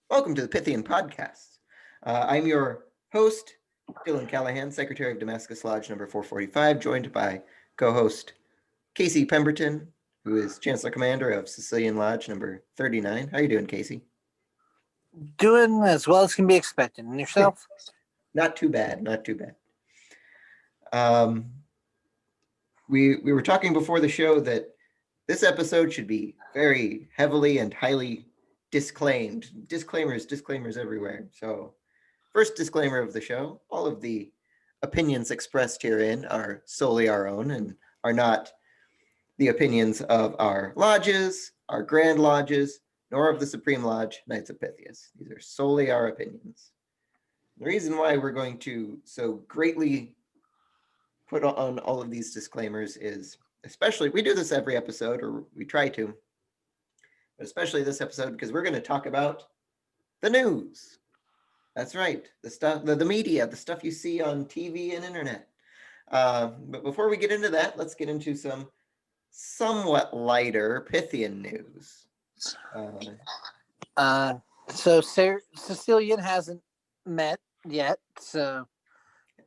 Welcome to the Pythian Podcast. I'm your host, Dylan Callahan, Secretary of Damascus Lodge number 445, joined by co-host Casey Pemberton, who is Chancellor Commander of Sicilian Lodge number 39. How you doing, Casey? Doing as well as can be expected. And yourself? Not too bad, not too bad. Um, we were talking before the show that this episode should be very heavily and highly disclaimed. Disclaimers everywhere. So, first disclaimer of the show, all of the opinions expressed herein are solely our own and are not the opinions of our lodges, our grand lodges, nor of the Supreme Lodge, Knights of Pythias. These are solely our opinions. The reason why we're going to so greatly put on all of these disclaimers is, especially, we do this every episode, or we try to, but especially this episode, because we're going to talk about the news. That's right, the stuff, the media, the stuff you see on TV and internet. But before we get into that, let's get into some somewhat lighter Pythian news. So Sicilian hasn't met yet, so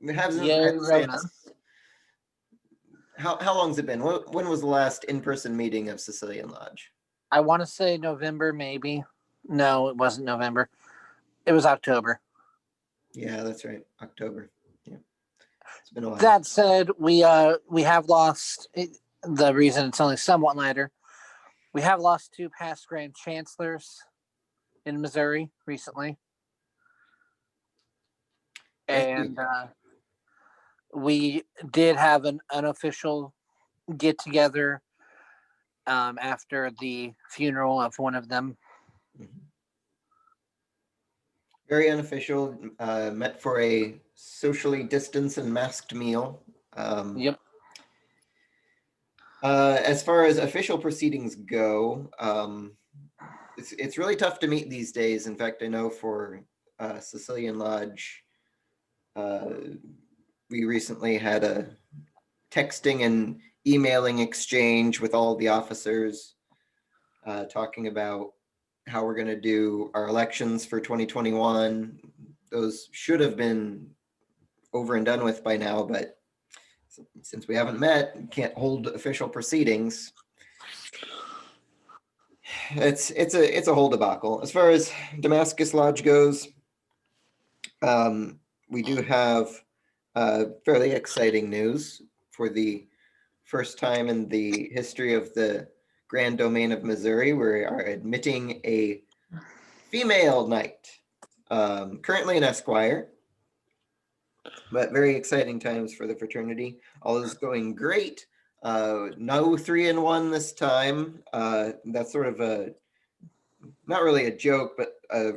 It hasn't yeah, met Rona. since. How long's it been? When was the last in-person meeting of Sicilian Lodge? I want to say November, maybe. No, it wasn't November. It was October. Yeah, that's right, October. Yeah, it's been a while. That said, we have lost. The reason it's only somewhat lighter, we have lost two past grand chancellors in Missouri recently, and we did have an unofficial get together after the funeral of one of them. Very unofficial. Met for a socially distanced and masked meal. Yep. As far as official proceedings go, it's really tough to meet these days. In fact, I know for Sicilian Lodge, we recently had a texting and emailing exchange with all the officers talking about how we're going to do our elections for 2021. Those should have been over and done with by now, but since we haven't met, can't hold official proceedings. It's a whole debacle. As far as Damascus Lodge goes, we do have fairly exciting news. For the first time in the history of the Grand Domain of Missouri, we are admitting a female knight, currently an esquire, but very exciting times for the fraternity. All is going great. No 3-in-1 this time. That's sort of a, not really a joke, but a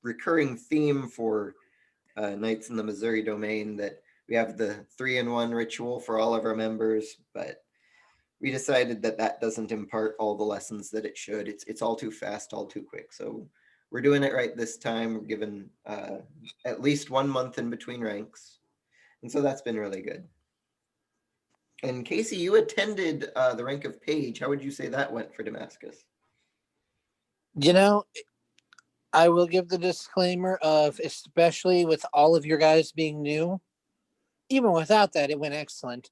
recurring theme for Knights in the Missouri Domain, that we have the 3-in-1 ritual for all of our members, but we decided that that doesn't impart all the lessons that it should. It's all too fast, all too quick. So we're doing it right this time. We're given at least 1 month in between ranks. And so that's been really good. And Casey, you attended the rank of page. How would you say that went for Damascus? You know, I will give the disclaimer of, especially with all of your guys being new, even without that, it went excellent.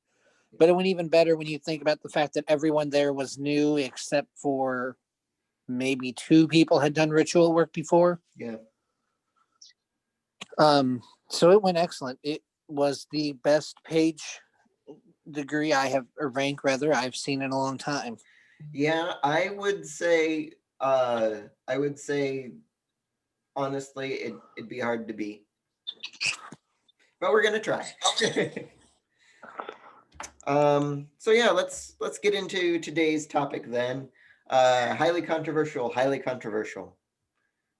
But it went even better when you think about the fact that everyone there was new, except for maybe 2 people had done ritual work before. Yeah. So it went excellent. It was the best page degree or rank rather, I've seen in a long time. Yeah, I would say honestly, it'd be hard to beat. But we're gonna try. So yeah, let's get into today's topic then. Highly controversial.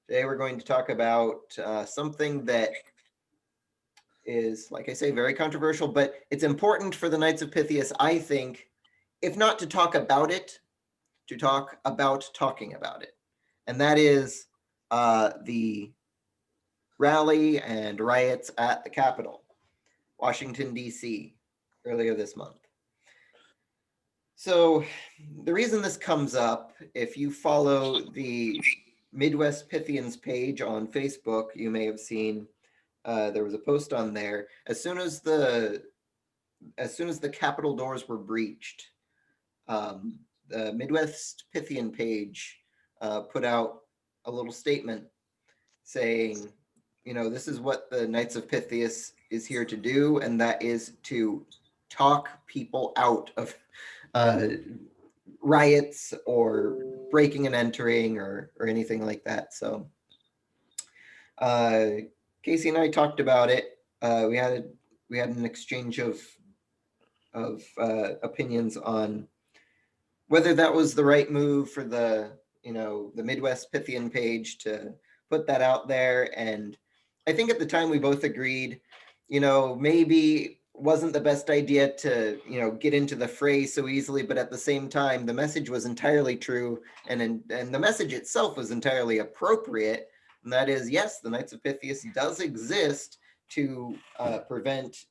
Today we're going to talk about something that is, like I say, very controversial, but it's important for the Knights of Pythias, I think, if not to talk about it, to talk about talking about it. And that is the rally and riots at the Capitol, Washington, D.C., earlier this month. So the reason this comes up, if you follow the Midwest Pythian's page on Facebook, you may have seen there was a post on there. As soon as the Capitol doors were breached, the Midwest Pythian page put out a little statement saying, this is what the Knights of Pythias is here to do, and that is to talk people out of riots or breaking and entering or anything like that. So Casey and I talked about it. We had an exchange of opinions on whether that was the right move for the Midwest Pythian page to put that out there. And I think at the time we both agreed, maybe wasn't the best idea to get into the fray so easily, but at the same time the message was entirely true, and the message itself was entirely appropriate, and that is, yes, the Knights of Pythias does exist to prevent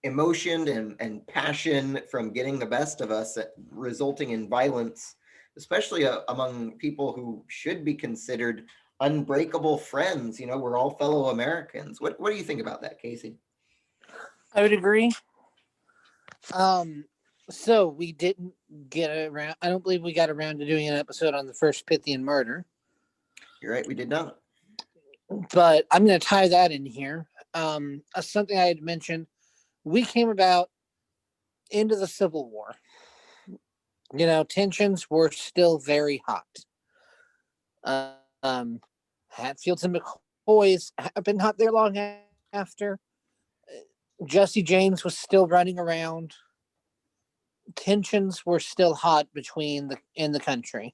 emotion and passion from getting the best of us, resulting in violence, especially among people who should be considered unbreakable friends. We're all fellow Americans. What do you think about that, Casey? I would agree. So we didn't get around. I don't believe we got around to doing an episode on the first Pythian murder. You're right, we did not. But I'm going to tie that in here. Something I had mentioned. We came about into the Civil War. Tensions were still very hot. Hatfields and McCoys have been hot there long after. Jesse James was still running around. Tensions were still hot in the country.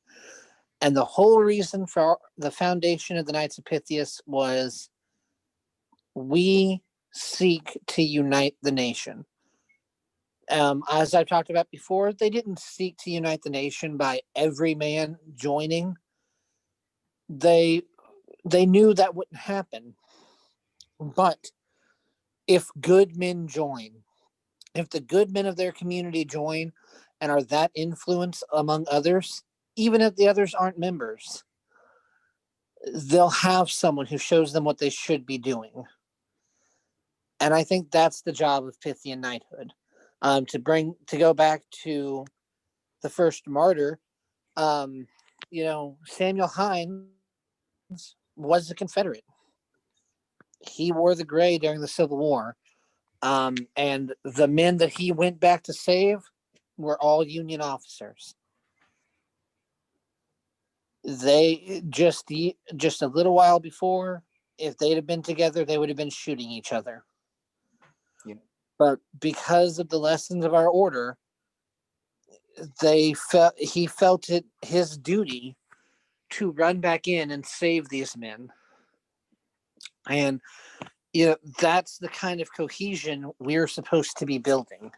And the whole reason for the foundation of the Knights of Pythias was we seek to unite the nation. As I've talked about before, they didn't seek to unite the nation by every man joining. They knew that wouldn't happen. But if good men join, if the good men of their community join and are that influence among others, even if the others aren't members, they'll have someone who shows them what they should be doing. And I think that's the job of Pythian Knighthood. To go back to the first martyr, Samuel Hines was a Confederate. He wore the gray during the Civil War. And the men that he went back to save were all Union officers. They just a little while before, if they'd have been together, they would have been shooting each other. Yeah. But because of the lessons of our order, he felt it his duty to run back in and save these men. And that's the kind of cohesion we're supposed to be building.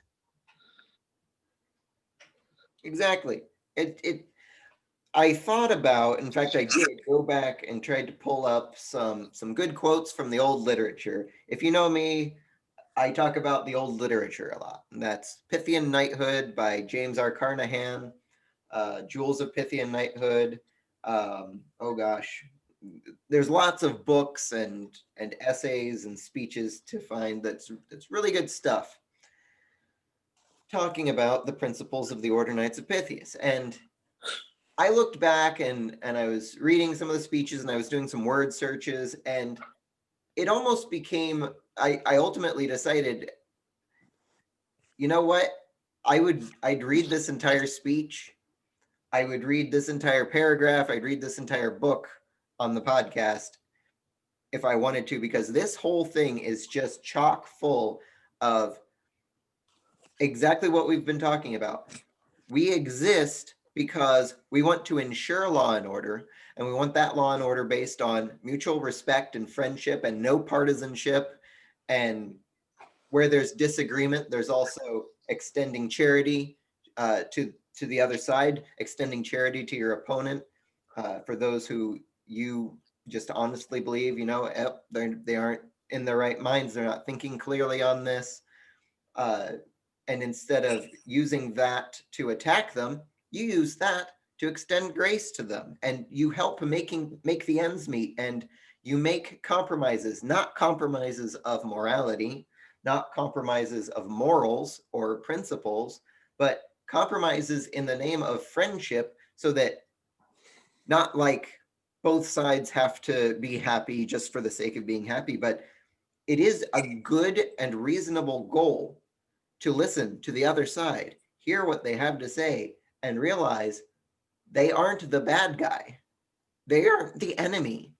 Exactly. I thought about, in fact, I did go back and tried to pull up some good quotes from the old literature. If you know me, I talk about the old literature a lot. And that's Pythian Knighthood by James R. Carnahan, Jewels of Pythian Knighthood. There's lots of books and essays and speeches to find that's really good stuff talking about the principles of the Order Knights of Pythias. And I looked back and I was reading some of the speeches and I was doing some word searches, and it almost became, I ultimately decided, you know what? I'd read this entire speech. I would read this entire paragraph. I'd read this entire book on the podcast if I wanted to, because this whole thing is just chock full of exactly what we've been talking about. We exist because we want to ensure law and order, and we want that law and order based on mutual respect and friendship and no partisanship. And where there's disagreement, there's also extending charity to the other side, extending charity to your opponent. For those who you just honestly believe, they aren't in their right minds, they're not thinking clearly on this. And instead of using that to attack them, you use that to extend grace to them, and you help make the ends meet, and you make compromises, not compromises of morality, not compromises of morals or principles, but compromises in the name of friendship, so that not like both sides have to be happy just for the sake of being happy, but it is a good and reasonable goal to listen to the other side, hear what they have to say, and realize they aren't the bad guy. They aren't the enemy.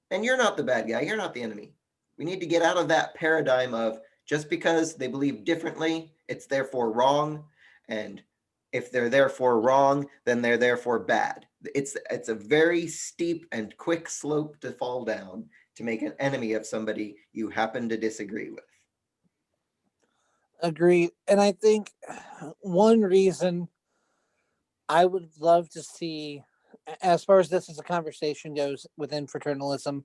And you're not the bad guy. You're not the enemy. We need to get out of that paradigm of just because they believe differently, it's therefore wrong. And if they're therefore wrong, then they're therefore bad. It's a very steep and quick slope to fall down to make an enemy of somebody you happen to disagree with. Agreed. And I think one reason I would love to see, as far as this as a conversation goes within fraternalism,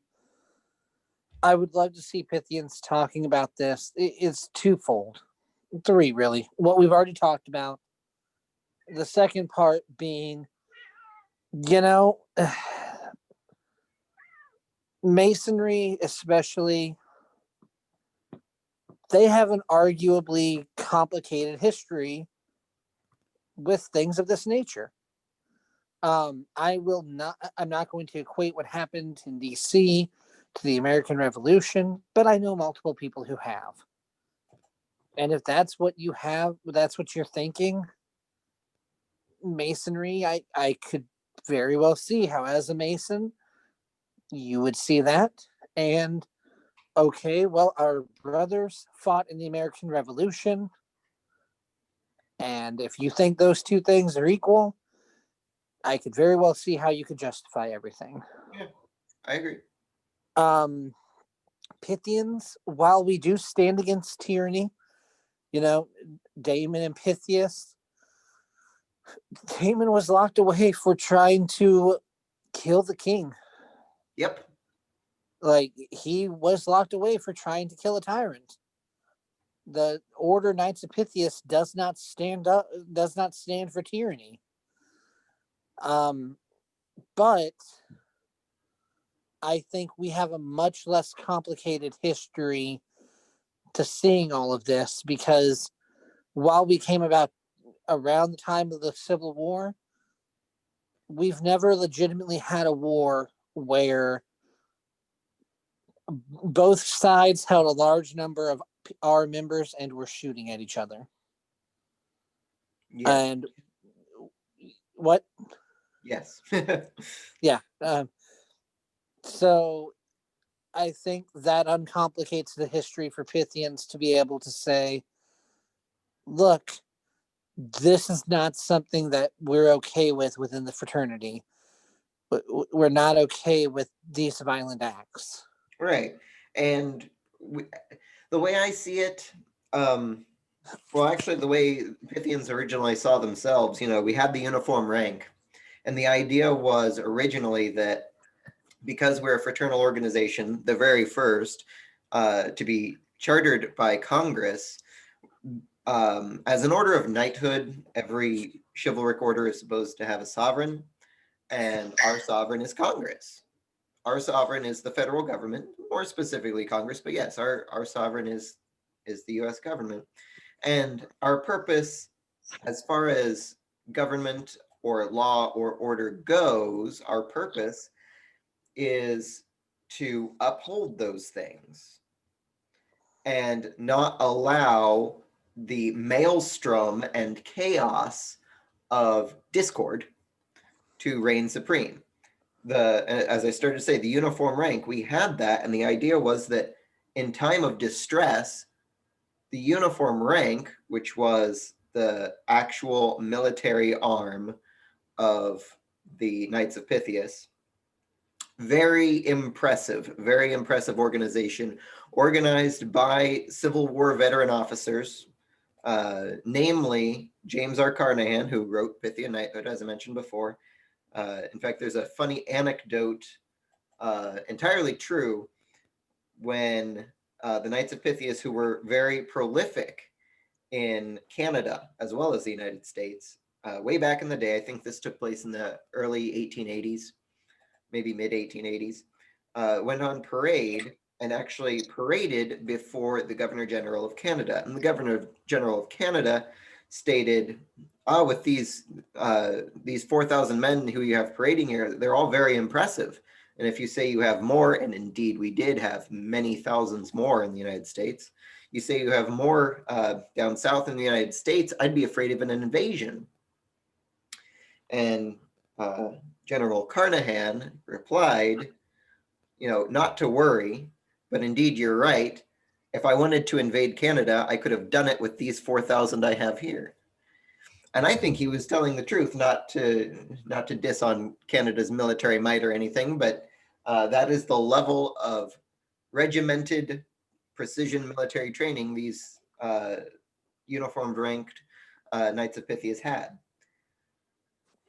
I would love to see Pythians talking about this. It's twofold, three really. What we've already talked about. The second part being, you know, Masonry, especially, they have an arguably complicated history with things of this nature. I'm not going to equate what happened in DC to the American Revolution, but I know multiple people who have. And if that's what you have, that's what you're thinking, Masonry, I could very well see how, as a Mason, you would see that. And okay, well, our brothers fought in the American Revolution. And if you think those two things are equal, I could very well see how you could justify everything. Yeah, I agree. Pythians, while we do stand against tyranny, you know, Damon and Pythias, Damon was locked away for trying to kill the king. Yep. Like, he was locked away for trying to kill a tyrant. The Order Knights of Pythias does not stand for tyranny. But I think we have a much less complicated history to seeing all of this, because while we came about around the time of the Civil War, we've never legitimately had a war where both sides held a large number of our members and were shooting at each other. Yeah. And what? Yes. Yeah. So I think that uncomplicates the history for Pythians to be able to say, look, this is not something that we're okay with within the fraternity. We're not okay with these violent acts. Right. And the way I see it, well, actually, the way Pythians originally saw themselves, we had the uniform rank. And the idea was originally that because we're a fraternal organization, the very first to be chartered by Congress, as an order of knighthood, every chivalric order is supposed to have a sovereign, and our sovereign is Congress. Our sovereign is the federal government, more specifically Congress, but yes, our sovereign is the US government. And our purpose, as far as government or law or order goes, our purpose is to uphold those things and not allow the maelstrom and chaos of discord to reign supreme. As I started to say, the uniform rank, we had that, and the idea was that in time of distress, the uniform rank, which was the actual military arm of the Knights of Pythias, very impressive organization, organized by Civil War veteran officers, namely James R. Callahan, who wrote Pythian Knighthood, as I mentioned before. In fact, there's a funny anecdote, entirely true, when the Knights of Pythias, who were very prolific in Canada as well as the United States, way back in the day. I think this took place in the early 1880s, maybe mid 1880s, went on parade and actually paraded before the Governor General of Canada. And the Governor General of Canada stated, with these 4,000 men who you have parading here, they're all very impressive. And if you say you have more, and indeed we did have many thousands more in the United States, you say you have more down south in the United States, I'd be afraid of an invasion. And General Callahan replied, not to worry, but indeed you're right. If I wanted to invade Canada, I could have done it with these 4,000 I have here. And I think he was telling the truth, not to diss on Canada's military might or anything, but that is the level of regimented precision military training these uniformed ranked Knights of Pythias had.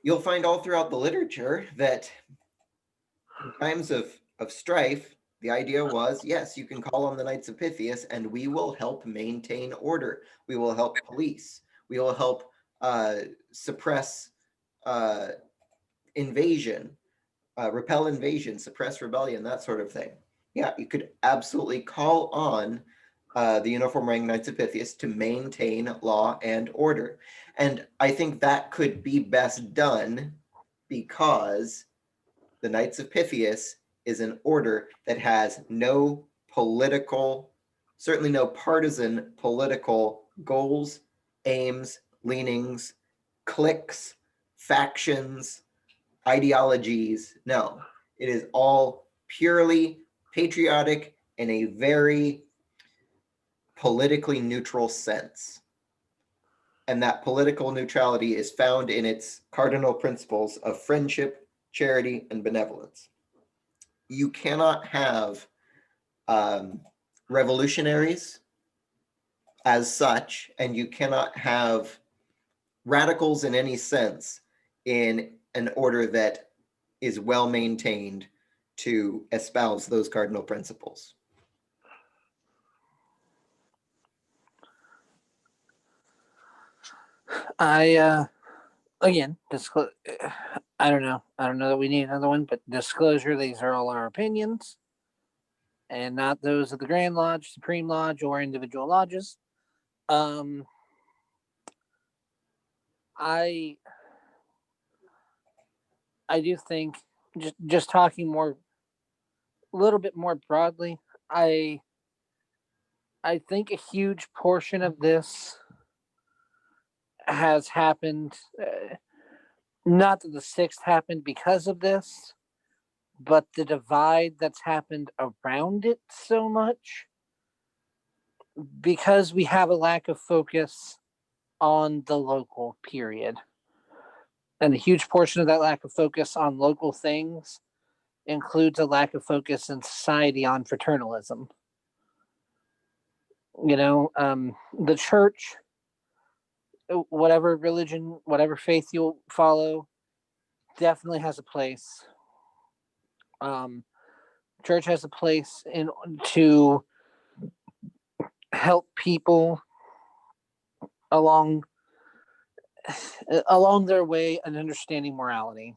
You'll find all throughout the literature that in times of strife, the idea was, yes, you can call on the Knights of Pythias and we will help maintain order. We will help police. We will help suppress invasion, repel invasion, suppress rebellion, that sort of thing. Yeah, you could absolutely call on the uniform rank Knights of Pythias to maintain law and order. And I think that could be best done because the Knights of Pythias is an order that has no political, certainly no partisan political goals, aims, leanings, cliques, factions, ideologies. No, it is all purely patriotic in a very politically neutral sense. And that political neutrality is found in its cardinal principles of friendship, charity, and benevolence. You cannot have revolutionaries as such, and you cannot have radicals in any sense in an order that is well maintained to espouse those cardinal principles. Again, I don't know that we need another one, but disclosure, these are all our opinions and not those of the Grand Lodge, Supreme Lodge, or individual lodges. I do think, just talking a little bit more broadly, I think a huge portion of this has happened. Not that the sixth happened because of this, but the divide that's happened around it so much, because we have a lack of focus on the local period. And a huge portion of that lack of focus on local things includes a lack of focus in society on fraternalism. The church, whatever religion, whatever faith you'll follow, definitely has a place. Church has a place to help people along their way and understanding morality.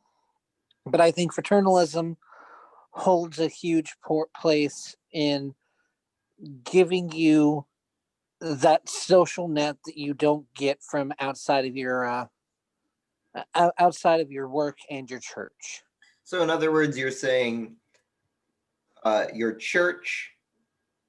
But I think fraternalism holds a huge place in giving you that social net that you don't get from outside of your work and your church. So in other words, you're saying your church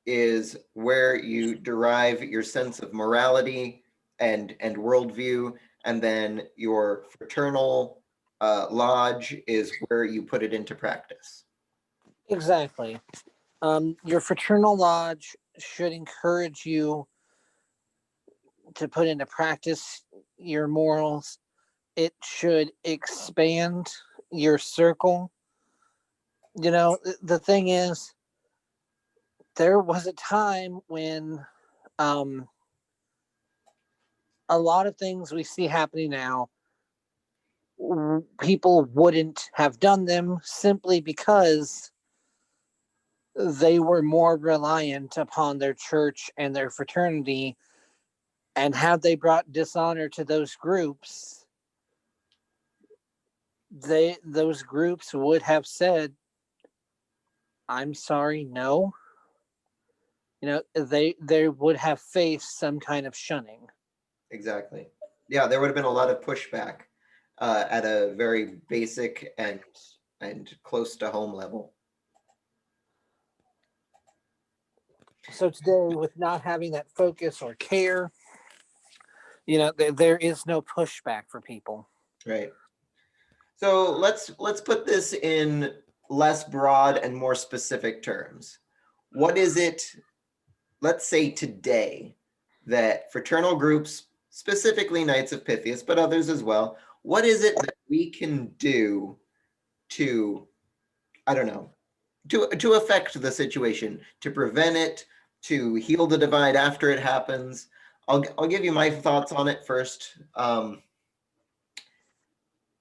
is where you derive your sense of morality and worldview, and then your fraternal lodge is where you put it into practice. Exactly. Your fraternal lodge should encourage you to put into practice your morals. It should expand your circle. The thing is, there was a time when a lot of things we see happening now, people wouldn't have done them simply because they were more reliant upon their church and their fraternity. And had they brought dishonor to those groups, those groups would have said, I'm sorry, no. They would have faced some kind of shunning. Exactly. Yeah, there would have been a lot of pushback at a very basic and close to home level. So today, with not having that focus or care, there is no pushback for people. Right. So let's put this in less broad and more specific terms. What is it, let's say today, that fraternal groups, specifically Knights of Pythias, but others as well, what is it that we can do to, I don't know, to affect the situation, to prevent it, to heal the divide after it happens? I'll give you my thoughts on it first. I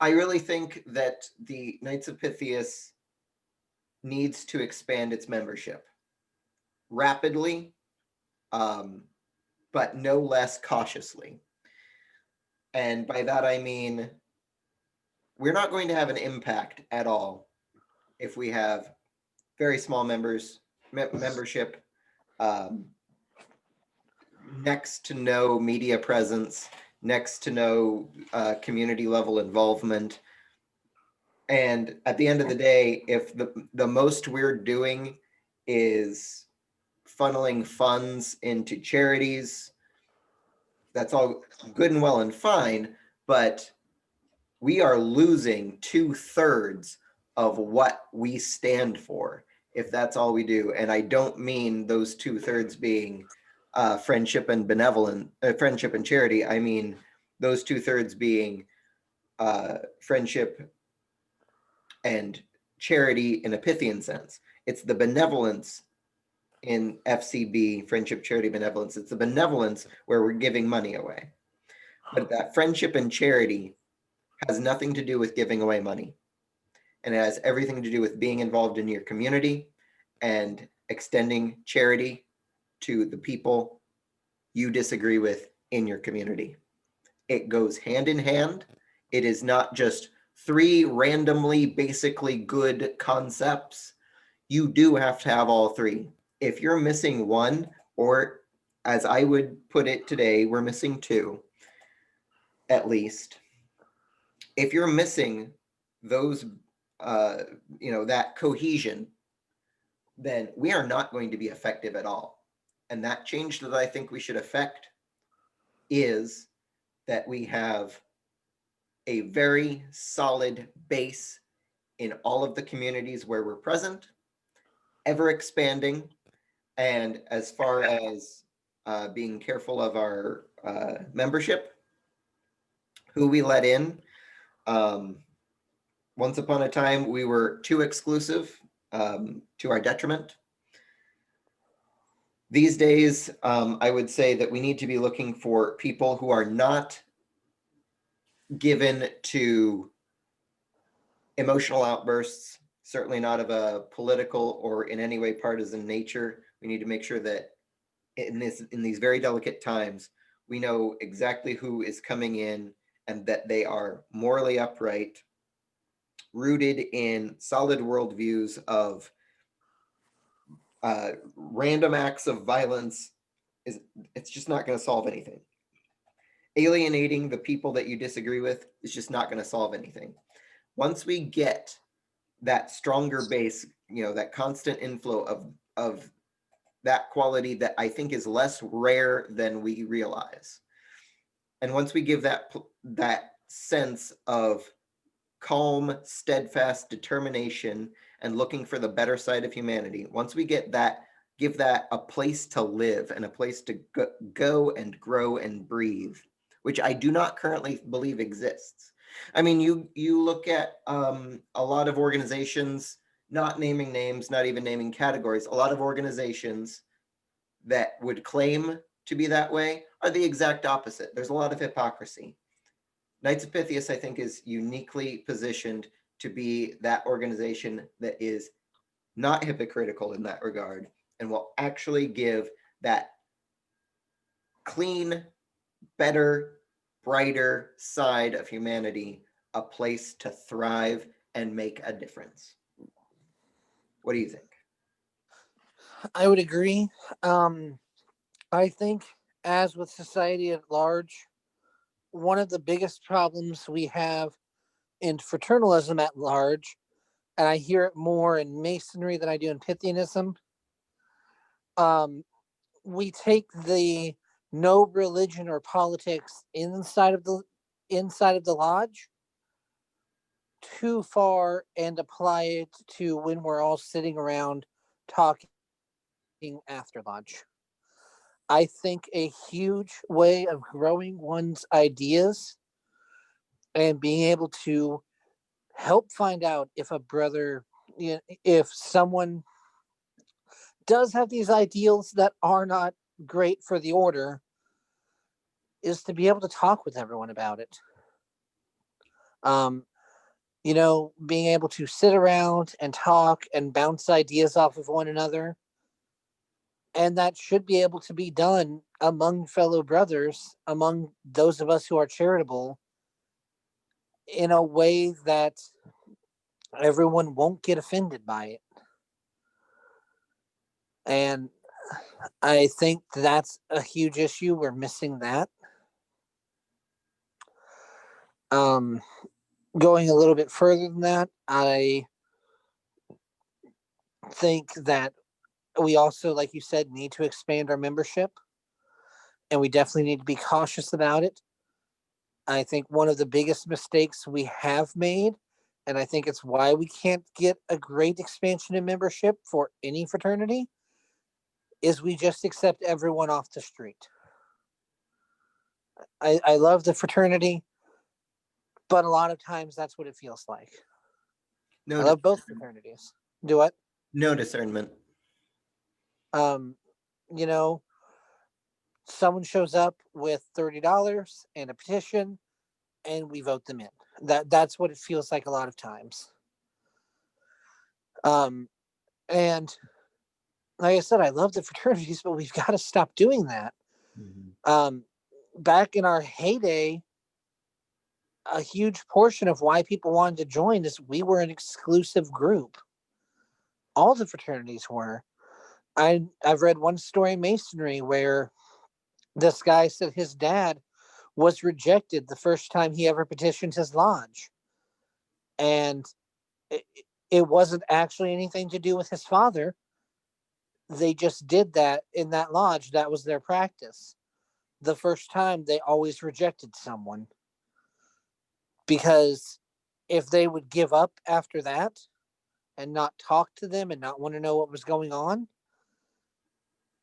really think that the Knights of Pythias needs to expand its membership rapidly, but no less cautiously. And by that I mean we're not going to have an impact at all if we have very small membership, next to no media presence, next to no community level involvement. And at the end of the day, if the most we're doing is funneling funds into charities, that's all good and well and fine, but we are losing 2/3 of what we stand for if that's all we do. And I don't mean those 2/3 being friendship and friendship and charity. I mean those 2/3 being friendship and charity in a Pythian sense. It's the benevolence in FCB, friendship, charity, benevolence. It's the benevolence where we're giving money away. But that friendship and charity has nothing to do with giving away money. And it has everything to do with being involved in your community and extending charity to the people you disagree with in your community. It goes hand in hand. It is not just three randomly, basically good concepts. You do have to have all three. If you're missing one, or as I would put it today, we're missing two, at least. If you're missing those, that cohesion, then we are not going to be effective at all. And that change that I think we should affect is that we have a very solid base in all of the communities where we're present, ever expanding, and as far as being careful of our membership, who we let in. Once upon a time, we were too exclusive to our detriment. These days, I would say that we need to be looking for people who are not given to emotional outbursts, certainly not of a political or in any way partisan nature. We need to make sure that in these very delicate times, we know exactly who is coming in and that they are morally upright, rooted in solid worldviews of random acts of violence. It's just not going to solve anything. Alienating the people that you disagree with is just not going to solve anything. Once we get that stronger base, that constant inflow of that quality that I think is less rare than we realize. And once we give that sense of calm, steadfast determination and looking for the better side of humanity, once we get that, give that a place to live and a place to go and grow and breathe, which I do not currently believe exists. I mean, you look at a lot of organizations, not naming names, not even naming categories, a lot of organizations that would claim to be that way are the exact opposite. There's a lot of hypocrisy. Knights of Pythias, I think, is uniquely positioned to be that organization that is not hypocritical in that regard and will actually give that clean, better, brighter side of humanity a place to thrive and make a difference. What do you think? I would agree. I think, as with society at large, one of the biggest problems we have in fraternalism at large, and I hear it more in Masonry than I do in Pythianism, um, we take the no religion or politics inside of the lodge too far and apply it to when we're all sitting around talking after lunch. I think a huge way of growing one's ideas and being able to help find out if a brother, if someone does have these ideals that are not great for the order, is to be able to talk with everyone about it. Um, being able to sit around and talk and bounce ideas off of one another. And that should be able to be done among fellow brothers, among those of us who are charitable, in a way that everyone won't get offended by it. And I think that's a huge issue. We're missing that. Um, Going a little bit further than that, I think that we also, like you said, need to expand our membership, and we definitely need to be cautious about it. I think one of the biggest mistakes we have made, and I think it's why we can't get a great expansion in membership for any fraternity, is we just accept everyone off the street. I love the fraternity, but a lot of times that's what it feels like. No, I love both fraternities. Do what? no discernment. Um, you know, Someone shows up with $30 and a petition, and we vote them in. That's what it feels like a lot of times. Um, and like I said, I love the fraternities, but we've got to stop doing that. Mm-hmm. Back in our heyday, a huge portion of why people wanted to join is we were an exclusive group. All the fraternities were. I've read one story in Masonry where this guy said his dad was rejected the first time he ever petitioned his lodge. And it, it wasn't actually anything to do with his father. They just did that in that lodge. That was their practice. The first time they always rejected someone, because if they would give up after that and not talk to them and not want to know what was going on,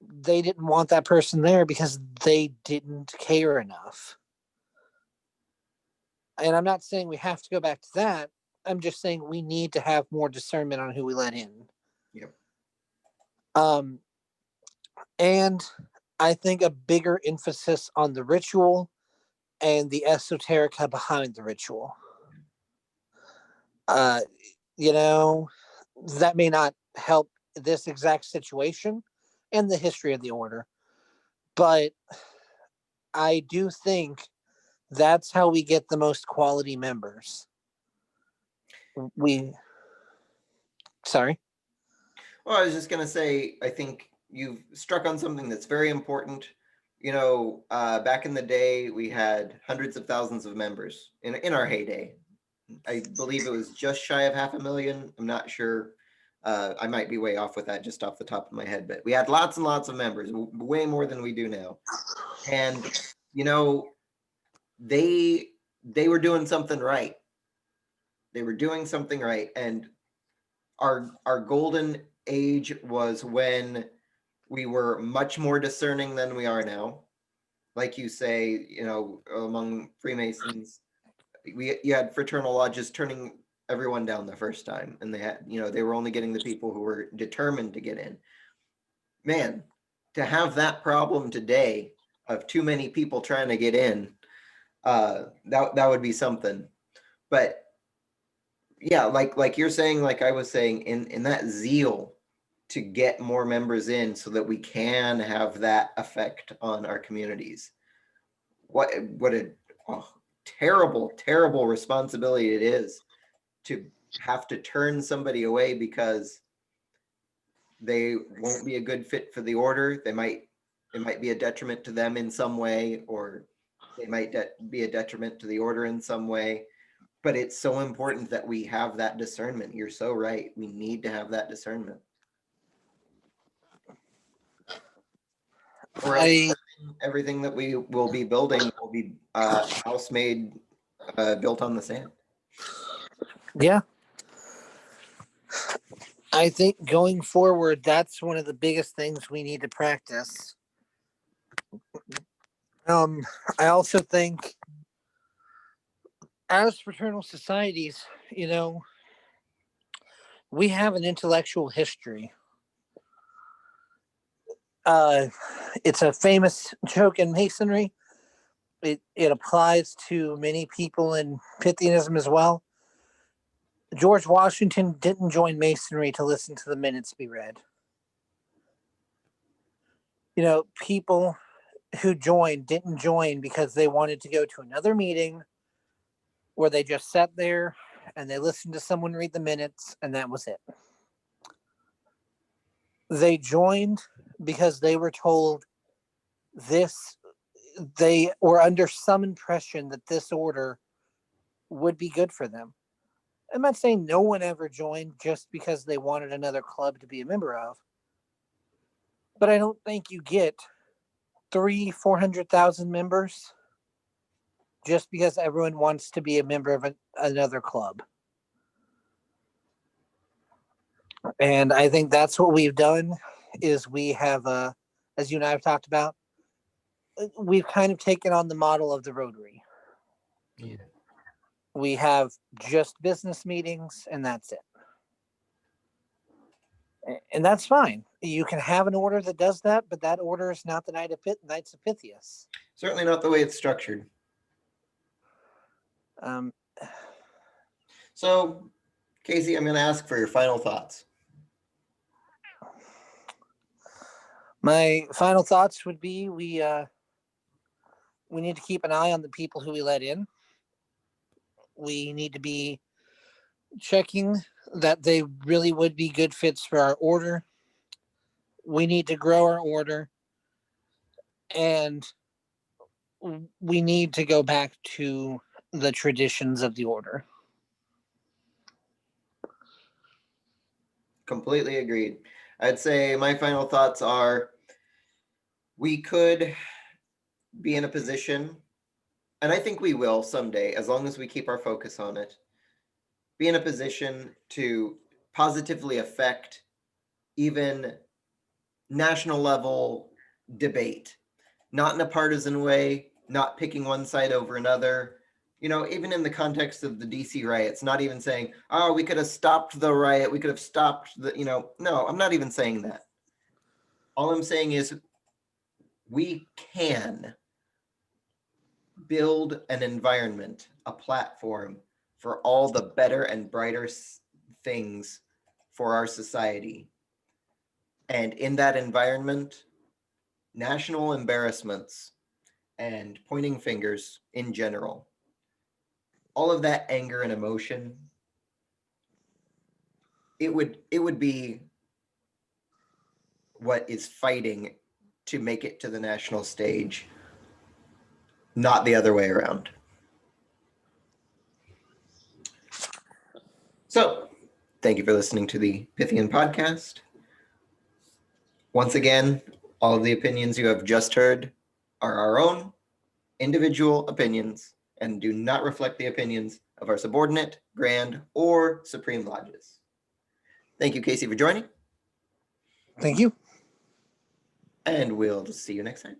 they didn't want that person there because they didn't care enough. And I'm not saying we have to go back to that. I'm just saying we need to have more discernment on who we let in. Yep. Um, and I think a bigger emphasis on the ritual and the esoterica behind the ritual. Uh, you know, that may not help this exact situation and the history of the order, but I do think that's how we get the most quality members. We, sorry. Well, I was just going to say, I think you've struck on something that's very important. Back in the day, we had hundreds of thousands of members in our heyday. I believe it was just shy of 500,000. I'm not sure. I might be way off with that just off the top of my head, but we had lots and lots of members, way more than we do now. And, they were doing something right. They were doing something right. And our golden age was when we were much more discerning than we are now. Like you say, among Freemasons, you had fraternal lodges turning everyone down the first time, and they were only getting the people who were determined to get in. Man, to have that problem today of too many people trying to get in, that would be something. But yeah, like you're saying, like I was saying, in that zeal to get more members in so that we can have that effect on our communities. What a terrible, terrible responsibility it is to have to turn somebody away because they won't be a good fit for the order. It might be a detriment to them in some way, or they might be a detriment to the order in some way. But it's so important that we have that discernment. You're so right. We need to have that discernment. Or else everything that we will be building will be house made, built on the sand. Yeah. I think going forward, that's one of the biggest things we need to practice. I also think as fraternal societies, we have an intellectual history. It's a famous joke in Masonry. It applies to many people in Pythianism as well. George Washington didn't join Masonry to listen to the minutes be read. People who joined didn't join because they wanted to go to another meeting where they just sat there and they listened to someone read the minutes, and that was it. They joined because they were told they were under some impression that this order would be good for them. I'm not saying no one ever joined just because they wanted another club to be a member of, but I don't think you get 400,000 members just because everyone wants to be a member of another club. And I think that's what we've done is we have, as you and I have talked about, we've kind of taken on the model of the Rotary. Yeah. We have just business meetings and that's it. And that's fine. You can have an order that does that, but that order is not the Knights of Pythias. Certainly not the way it's structured. So, Casey, I'm going to ask for your final thoughts. My final thoughts would be we need to keep an eye on the people who we let in. We need to be checking that they really would be good fits for our order. We need to grow our order. And we need to go back to the traditions of the order. Completely agreed. I'd say my final thoughts are we could be in a position, and I think we will someday, as long as we keep our focus on it, be in a position to positively affect even national level debate, not in a partisan way, not picking one side over another. Even in the context of the DC riots, not even saying, oh, we could have stopped the riot, we could have stopped the, no, I'm not even saying that. All I'm saying is we can build an environment, a platform for all the better and brighter things for our society. And in that environment, national embarrassments and pointing fingers in general, all of that anger and emotion, it would be what is fighting to make it to the national stage, not the other way around. So, thank you for listening to the Pythian podcast. Once again, all of the opinions you have just heard are our own individual opinions and do not reflect the opinions of our subordinate, grand, or supreme lodges. Thank you, Casey, for joining. Thank you. And we'll see you next time.